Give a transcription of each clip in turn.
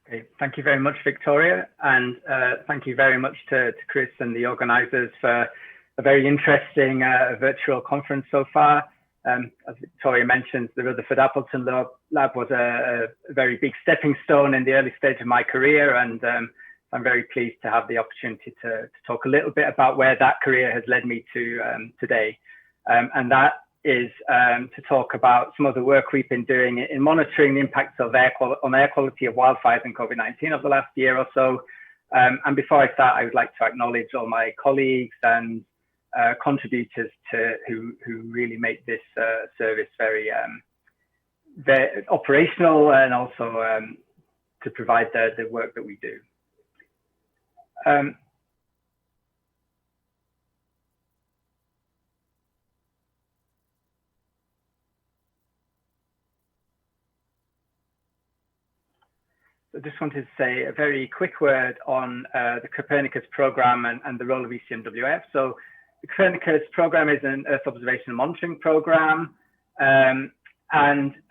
Okay, thank you very much, Victoria, and thank you very much to Chris and the organisers for a very interesting virtual conference so far. As Victoria mentioned, the Rutherford Appleton Lab was a very big stepping stone in the early stage of my career, and I'm very pleased to have the opportunity to talk a little bit about where that career has led me to today. And that is to talk about some of the work we've been doing in monitoring the impacts of air quality of wildfires and COVID-19 over the last year or so. And before I start, I would like to acknowledge all my colleagues and contributors who really make this service very operational, and also to provide the work that we do. I just wanted to say a very quick word on the Copernicus program and the role of ECMWF. So the Copernicus program is an Earth observation and monitoring program. And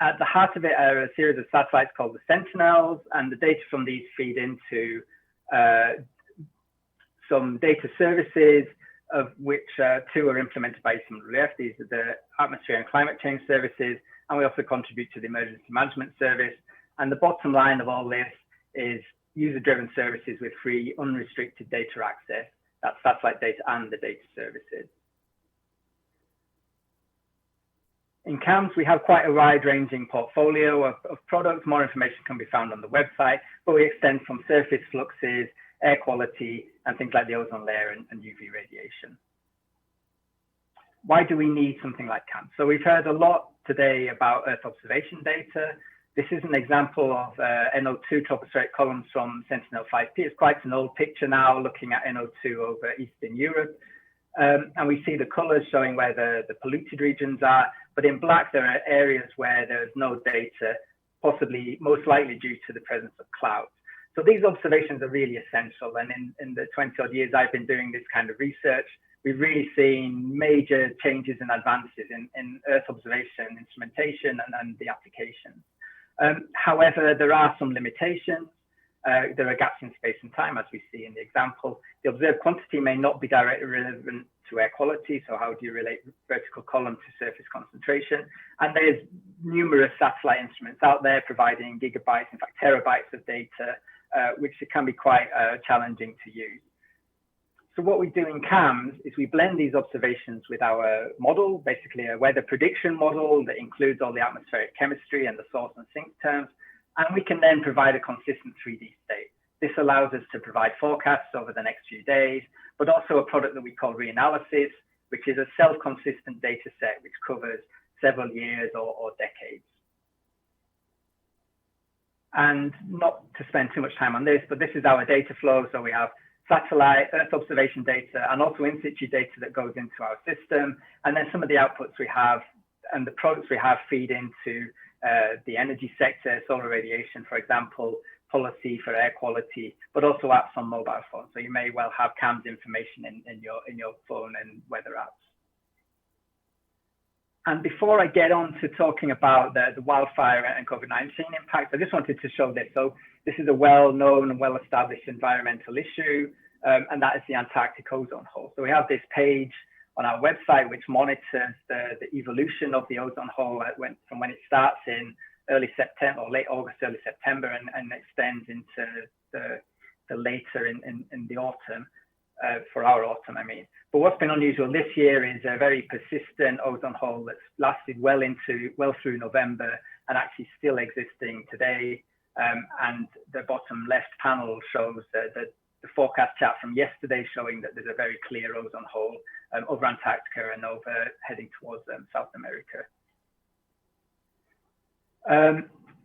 at the heart of it are a series of satellites called the Sentinels, and the data from these feed into some data services, of which two are implemented by ECMWF. These are the Atmosphere and Climate Change Services, and we also contribute to the Emergency Management Service. And the bottom line of all this is user-driven services with free, unrestricted data access. That's satellite data and the data services. In CAMS, we have quite a wide-ranging portfolio of products. More information can be found on the website, but we extend from surface fluxes, air quality, and things like the ozone layer and UV radiation. Why do we need something like CAMS? So we've heard a lot today about Earth observation data. This is an example of NO2 tropospheric columns from Sentinel-5P. It's quite an old picture now, looking at NO2 over Eastern Europe. And we see the colors showing where the polluted regions are, but in black, there are areas where there's no data, possibly most likely due to the presence of clouds. So these observations are really essential. And in the 20 odd years I've been doing this kind of research, we've really seen major changes and advances in Earth observation, instrumentation, and the applications. However, there are some limitations. There are gaps in space and time, as we see in the example. The observed quantity may not be directly relevant to air quality. So how do you relate vertical column to surface concentration? And there's numerous satellite instruments out there providing gigabytes, in fact, terabytes of data, which can be quite challenging to use. So what we do in CAMS is we blend these observations with our model, basically a weather prediction model that includes all the atmospheric chemistry and the source and sink terms. And we can then provide a consistent 3D state. This allows us to provide forecasts over the next few days, but also a product that we call Reanalysis, which is a self-consistent data set which covers several years or decades. And not to spend too much time on this, but this is our data flow. So we have satellite, Earth observation data, and also in situ data that goes into our system. And then some of the outputs we have and the products we have feed into the energy sector, solar radiation, for example, policy for air quality, but also apps on mobile phones. So you may well have CAMS information in your phone and weather apps. And before I get on to talking about the wildfire and COVID-19 impacts, I just wanted to show this. So this is a well-known and well-established environmental issue, and that is the Antarctic ozone hole. So we have this page on our website which monitors the evolution of the ozone hole from when it starts in early September or late August, early September, and extends into the later in the autumn. For our autumn, I mean. But what's been unusual this year is a very persistent ozone hole that's lasted well through November and actually still existing today. And the bottom left panel shows the forecast chart from yesterday, showing that there's a very clear ozone hole over Antarctica and over heading towards South America.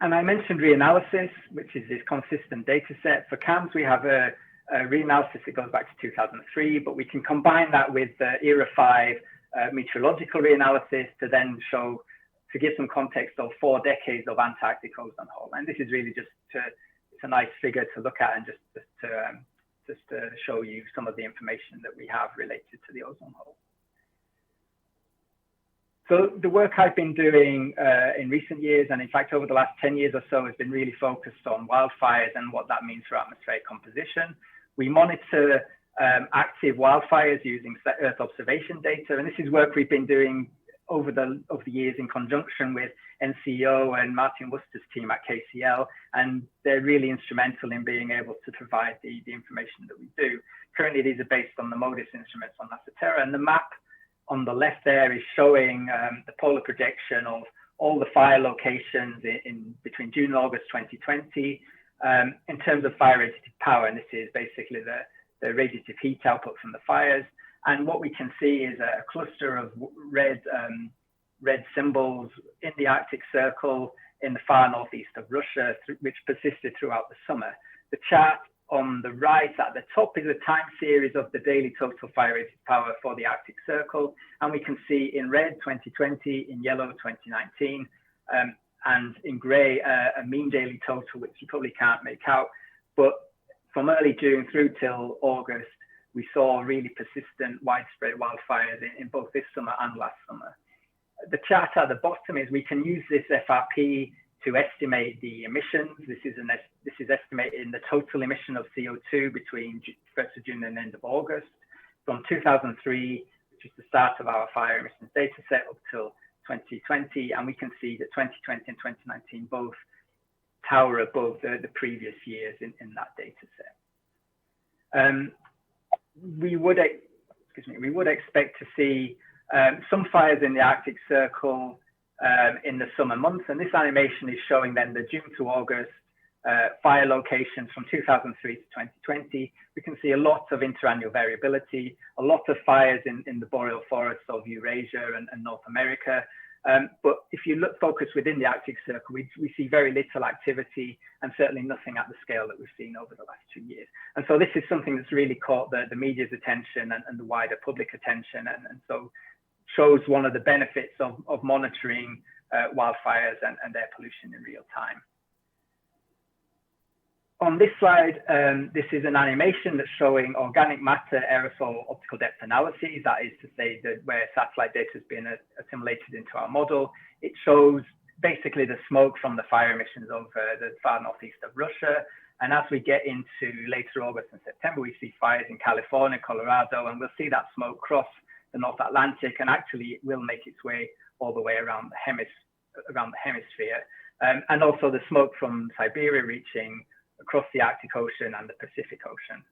And I mentioned Reanalysis, which is this consistent data set. For CAMS, we have a Reanalysis that goes back to 2003, but we can combine that with the ERA 5 meteorological reanalysis to give some context of 4 decades of Antarctic ozone hole. And this is really it's a nice figure to look at and just to show you some of the information that we have related to the ozone hole. So the work I've been doing in recent years, and in fact over the last 10 years or so, has been really focused on wildfires and what that means for atmospheric composition. We monitor active wildfires using Earth observation data, and this is work we've been doing over the years in conjunction with NCO and Martin Worcester's team at KCL, and they're really instrumental in being able to provide the information that we do. Currently, these are based on the MODIS instruments on NASA Terra, and the map on the left there is showing the polar projection of all the fire locations in between June and August 2020 in terms of fire radiative power, and this is basically the radiative heat output from the fires. And what we can see is a cluster of red symbols in the Arctic Circle in the far northeast of Russia, which persisted throughout the summer. The chart on the right at the top is a time series of the daily total fire radiative power for the Arctic Circle. And we can see in red 2020, in yellow 2019, and in gray a mean daily total, which you probably can't make out. But from early June through till August, we saw really persistent widespread wildfires in both this summer and last summer. The chart at the bottom is we can use this FRP to estimate the emissions. This is estimating the total emission of CO2 between 1st of June and end of August from 2003, which is the start of our fire emissions data set, up till 2020. And we can see that 2020 and 2019 both tower above the previous years in that data set. We would expect to see some fires in the Arctic Circle in the summer months, and this animation is showing then the June to August fire locations from 2003 to 2020. We can see a lot of interannual variability, a lot of fires in the boreal forests of Eurasia and North America. But if you focus within the Arctic Circle, we see very little activity, and certainly nothing at the scale that we've seen over the last 2 years. And so this is something that's really caught the media's attention and the wider public attention, and so shows one of the benefits of monitoring wildfires and air pollution in real time. On this slide, this is an animation that's showing organic matter aerosol optical depth analyses. That is to say that where satellite data has been assimilated into our model. It shows basically the smoke from the fire emissions of the far northeast of Russia. And as we get into later August and September, we see fires in California, Colorado, and we'll see that smoke cross the North Atlantic, and actually it will make its way all the way around the hemisphere. And also the smoke from Siberia reaching across the Arctic Ocean and the Pacific Ocean.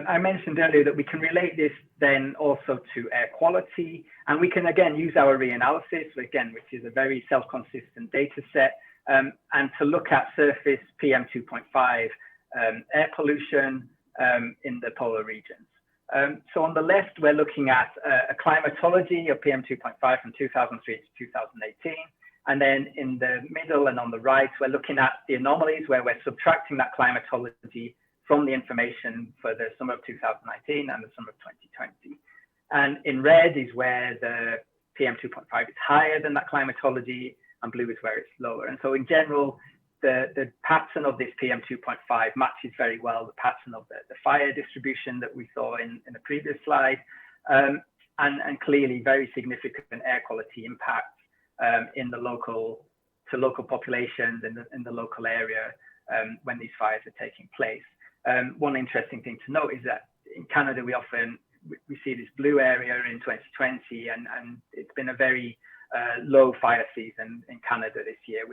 I mentioned earlier that we can relate this then also to air quality, and we can again use our reanalysis, again, which is a very self-consistent data set, and to look at surface PM2.5 air pollution in the polar regions. So on the left, we're looking at a climatology of PM2.5 from 2003 to 2018. And then in the middle and on the right, we're looking at the anomalies where we're subtracting that climatology from the information for the summer of 2019 and the summer of 2020. And in red is where the PM2.5 is higher than that climatology, and blue is where it's lower. And so in general, the pattern of this PM2.5 matches very well the pattern of the fire distribution that we saw in the previous slide, and clearly very significant air quality impacts in the local populations in the local area when these fires are taking place. One interesting thing to note is that in Canada we see this blue area in 2020, and it's been a very low fire season in Canada this year,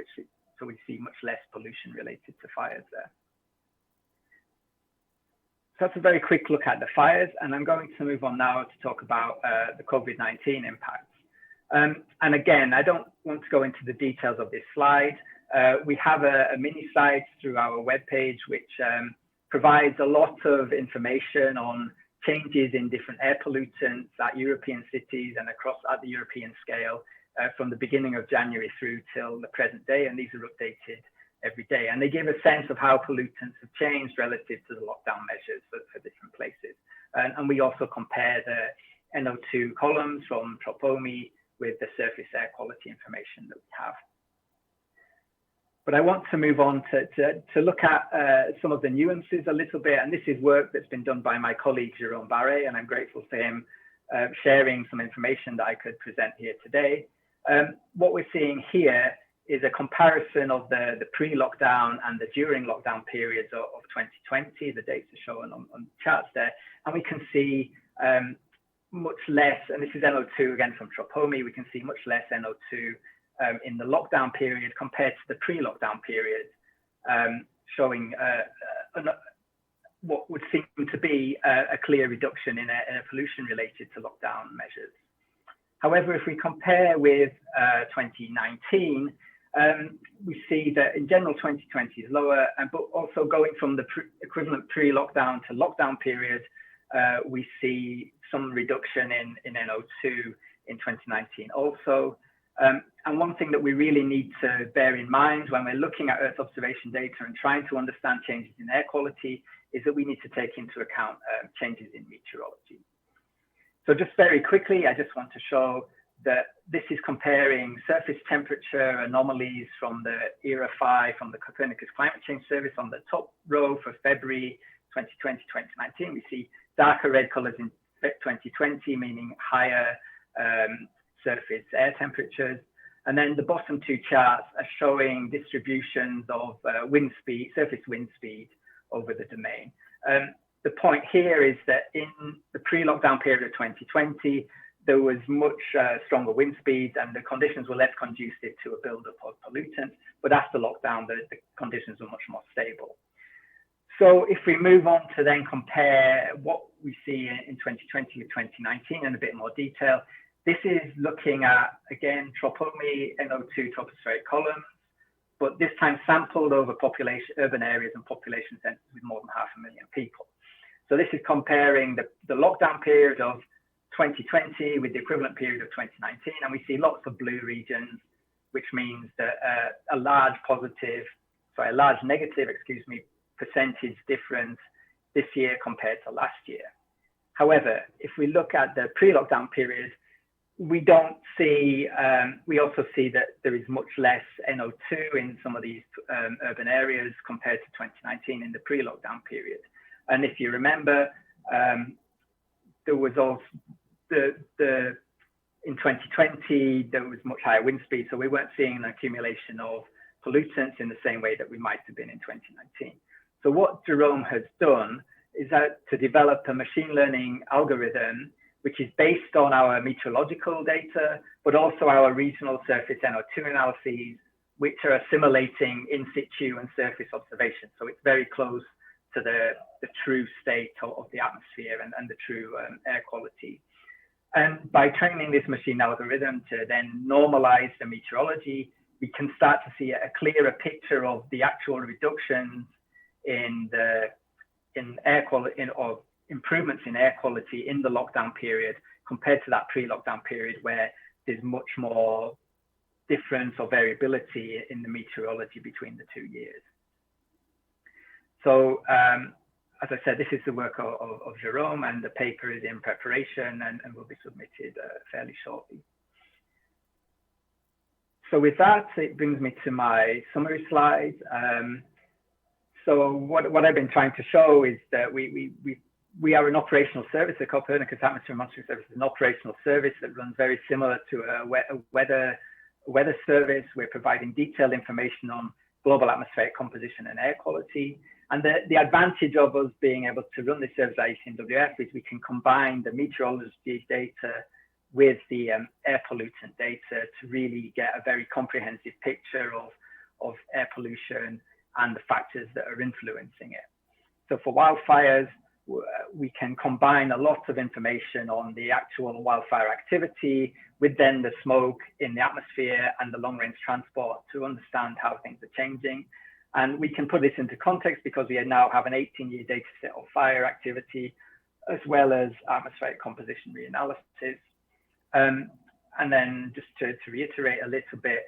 so we see much less pollution related to fires there. So that's a very quick look at the fires, and I'm going to move on now to talk about the COVID-19 impacts. And again, I don't want to go into the details of this slide. We have a mini slide through our webpage, which provides a lot of information on changes in different air pollutants at European cities and across at the European scale from the beginning of January through till the present day. And these are updated every day. And they give a sense of how pollutants have changed relative to the lockdown measures for different places. And we also compare the NO2 columns from Tropomi with the surface air quality information that we have. But I want to move on to look at some of the nuances a little bit. And this is work that's been done by my colleague, Jérôme Barré, and I'm grateful to him sharing some information that I could present here today. What we're seeing here is a comparison of the pre-lockdown and the during lockdown periods of 2020. The dates are shown on the charts there, and we can see much less, and this is NO2 again from Tropomi, we can see much less NO2 in the lockdown period compared to the pre-lockdown period, showing what would seem to be a clear reduction in air pollution related to lockdown measures. However, if we compare with 2019, we see that in general 2020 is lower, but also going from the equivalent pre-lockdown to lockdown period, we see some reduction in NO2 in 2019 also. And one thing that we really need to bear in mind when we're looking at Earth observation data and trying to understand changes in air quality is that we need to take into account changes in meteorology. So just very quickly, I just want to show that this is comparing surface temperature anomalies from the ERA5 from the Copernicus Climate Change Service. On the top row for February 2020, 2019, we see darker red colors in 2020, meaning higher surface air temperatures. And then the bottom two charts are showing distributions of wind speed, surface wind speed over the domain. The point here is that in the pre-lockdown period of 2020, there was much stronger wind speeds and the conditions were less conducive to a buildup of pollutants. But after lockdown, the conditions were much more stable. So if we move on to then compare what we see in 2020 with 2019 in a bit more detail, this is looking at, again, Tropomi NO2 tropospheric columns, but this time sampled over urban areas and population centers with more than 500,000 people. So this is comparing the lockdown period of 2020 with the equivalent period of 2019, and we see lots of blue regions, which means that a large negative, percentage difference this year compared to last year. However, if we look at the pre-lockdown period, we don't see, we also see that there is much less NO2 in some of these urban areas compared to 2019 in the pre-lockdown period. And if you remember, there was also in 2020, there was much higher wind speed, so we weren't seeing an accumulation of pollutants in the same way that we might have been in 2019. So what Jerome has done is that to develop a machine learning algorithm, which is based on our meteorological data, but also our regional surface NO2 analyses, which are assimilating in situ and surface observations. So it's very close to the true state of the atmosphere and the true air quality. And by training this machine algorithm to then normalize the meteorology, we can start to see a clearer picture of the actual reductions in air quality or improvements in air quality in the lockdown period compared to that pre-lockdown period where there's much more difference or variability in the meteorology between the 2 years. So as I said, this is the work of Jerome, and the paper is in preparation and will be submitted fairly shortly. So with that, it brings me to my summary slides. So what I've been trying to show is that we are an operational service. The Copernicus Atmosphere Monitoring Service is an operational service that runs very similar to a weather service. We're providing detailed information on global atmospheric composition and air quality. And the advantage of us being able to run this service at ECMWF is we can combine the meteorology data with the air pollutant data to really get a very comprehensive picture of air pollution and the factors that are influencing it. So for wildfires, we can combine a lot of information on the actual wildfire activity with then the smoke in the atmosphere and the long-range transport to understand how things are changing. And we can put this into context because we now have an 18-year data set of fire activity, as well as atmospheric composition reanalysis. And then just to reiterate a little bit,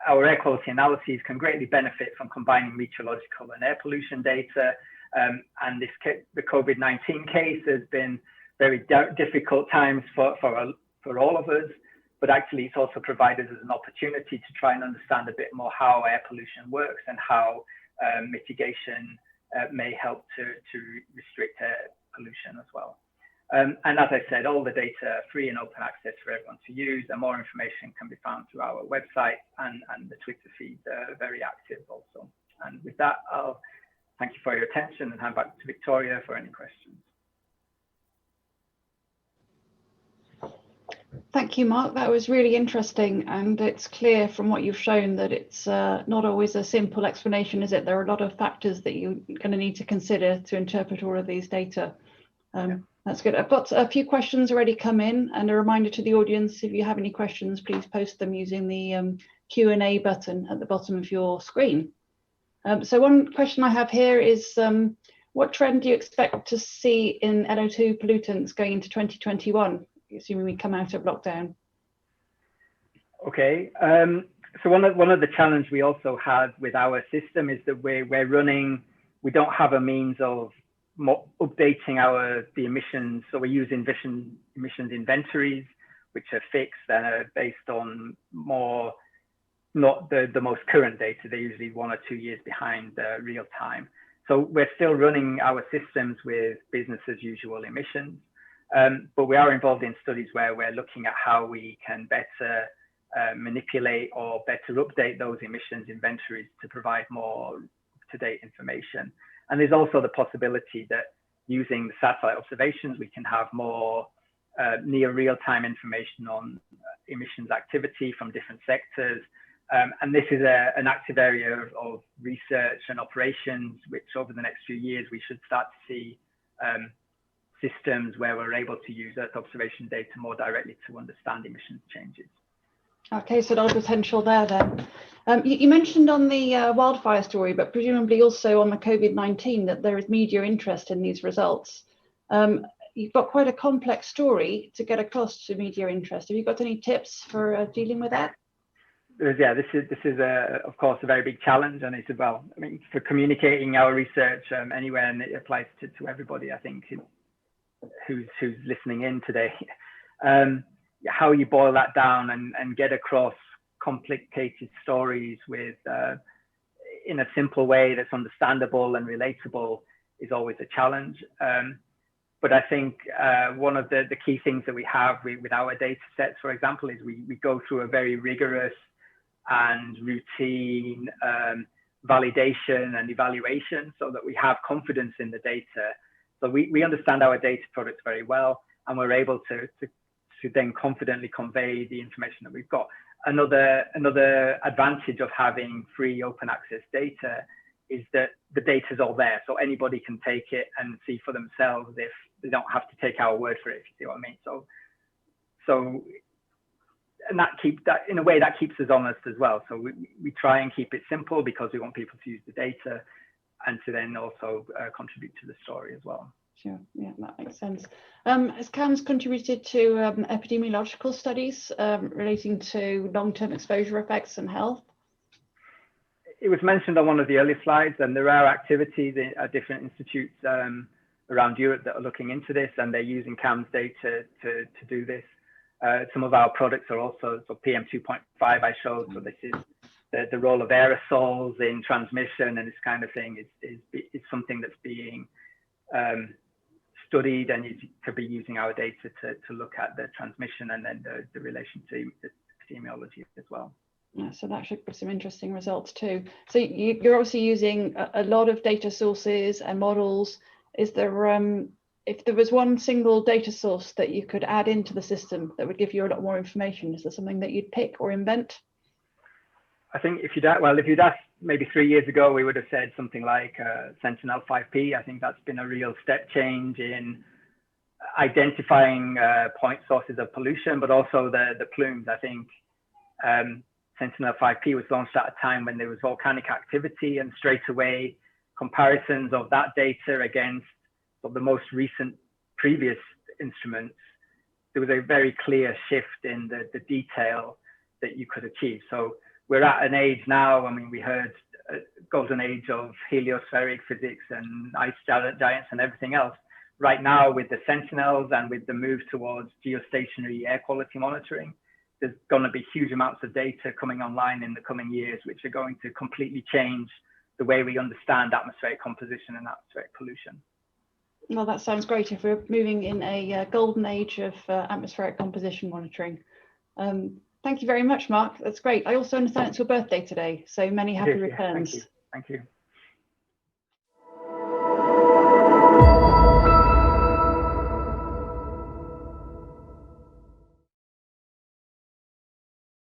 our air quality analyses can greatly benefit from combining meteorological and air pollution data. And the COVID-19 case has been very difficult times for all of us, but actually it's also provided us an opportunity to try and understand a bit more how air pollution works and how mitigation may help to restrict air pollution as well. And as I said, all the data are free and open access for everyone to use, and more information can be found through our website, and the Twitter feeds are very active also. And with that, I'll thank you for your attention and hand back to Victoria for any questions. Thank you, Mark. That was really interesting, and it's clear from what you've shown that it's not always a simple explanation, is it? There are a lot of factors that you're going to need to consider to interpret all of these data. That's good. I've got a few questions already come in, and a reminder to the audience, if you have any questions, please post them using the Q&A button at the bottom of your screen. So one question I have here is, what trend do you expect to see in NO2 pollutants going into 2021? Assuming we come out of lockdown. Okay, so one of the challenges we also had with our system is that we don't have a means of updating the emissions. So we use emissions inventories, which are fixed and are based on not the most current data. They're usually 1 or 2 years behind real time. So we're still running our systems with business as usual emissions. But we are involved in studies where we're looking at how we can better manipulate or better update those emissions inventories to provide more up-to-date information. And there's also the possibility that using the satellite observations, we can have more near real-time information on emissions activity from different sectors. And this is an active area of research and operations, which over the next few years, we should start to see systems where we're able to use Earth observation data more directly to understand emissions changes. Okay, so a lot of potential there then. You mentioned on the wildfire story, but presumably also on the COVID-19, that there is media interest in these results. You've got quite a complex story to get across to media interest. Have you got any tips for dealing with that? Yeah, this is of course a very big challenge, and it's I mean, for communicating our research anywhere, and it applies to everybody, I think, who's listening in today. How you boil that down and get across complicated stories with in a simple way that's understandable and relatable is always a challenge. But I think one of the key things that we have with our data sets, for example, is we go through a very rigorous and routine validation and evaluation so that we have confidence in the data. So we understand our data products very well, and we're able to then confidently convey the information that we've got. Another advantage of having free open access data is that the data is all there. So anybody can take it and see for themselves if they don't have to take our word for it, if you see what I mean. So and that in a way that keeps us honest as well. So we try and keep it simple because we want people to use the data and to then also contribute to the story as well. Sure, yeah, that makes sense. Has CAMS contributed to epidemiological studies relating to long-term exposure effects and health? It was mentioned on one of the earlier slides, and there are activities at different institutes around Europe that are looking into this, and they're using CAMS data to do this. Some of our products are also, so PM2.5 I showed, so this is the role of aerosols in transmission, and this kind of thing is something that's being studied, and you could be using our data to look at the transmission and then the relation to epidemiology as well. Yeah, so that should give some interesting results too. So you're obviously using a lot of data sources and models. Is there, if there was one single data source that you could add into the system that would give you a lot more information, is there something that you'd pick or invent? I think if you'd asked maybe 3 years ago, we would have said something like Sentinel-5P. I think that's been a real step change in identifying point sources of pollution, but also the plumes. I think Sentinel-5P was launched at a time when there was volcanic activity, and straight away comparisons of that data against the most recent previous instruments, there was a very clear shift in the detail that you could achieve. So we're at an age now, I mean, we heard golden age of heliospheric physics and ice giants and everything else. Right now, with the Sentinels and with the move towards geostationary air quality monitoring, there's going to be huge amounts of data coming online in the coming years, which are going to completely change the way we understand atmospheric composition and atmospheric pollution. Well, that sounds great if we're moving in a golden age of atmospheric composition monitoring. Thank you very much, Mark. That's great. I also understand it's your birthday today, so many happy returns. Thank you. Thank you.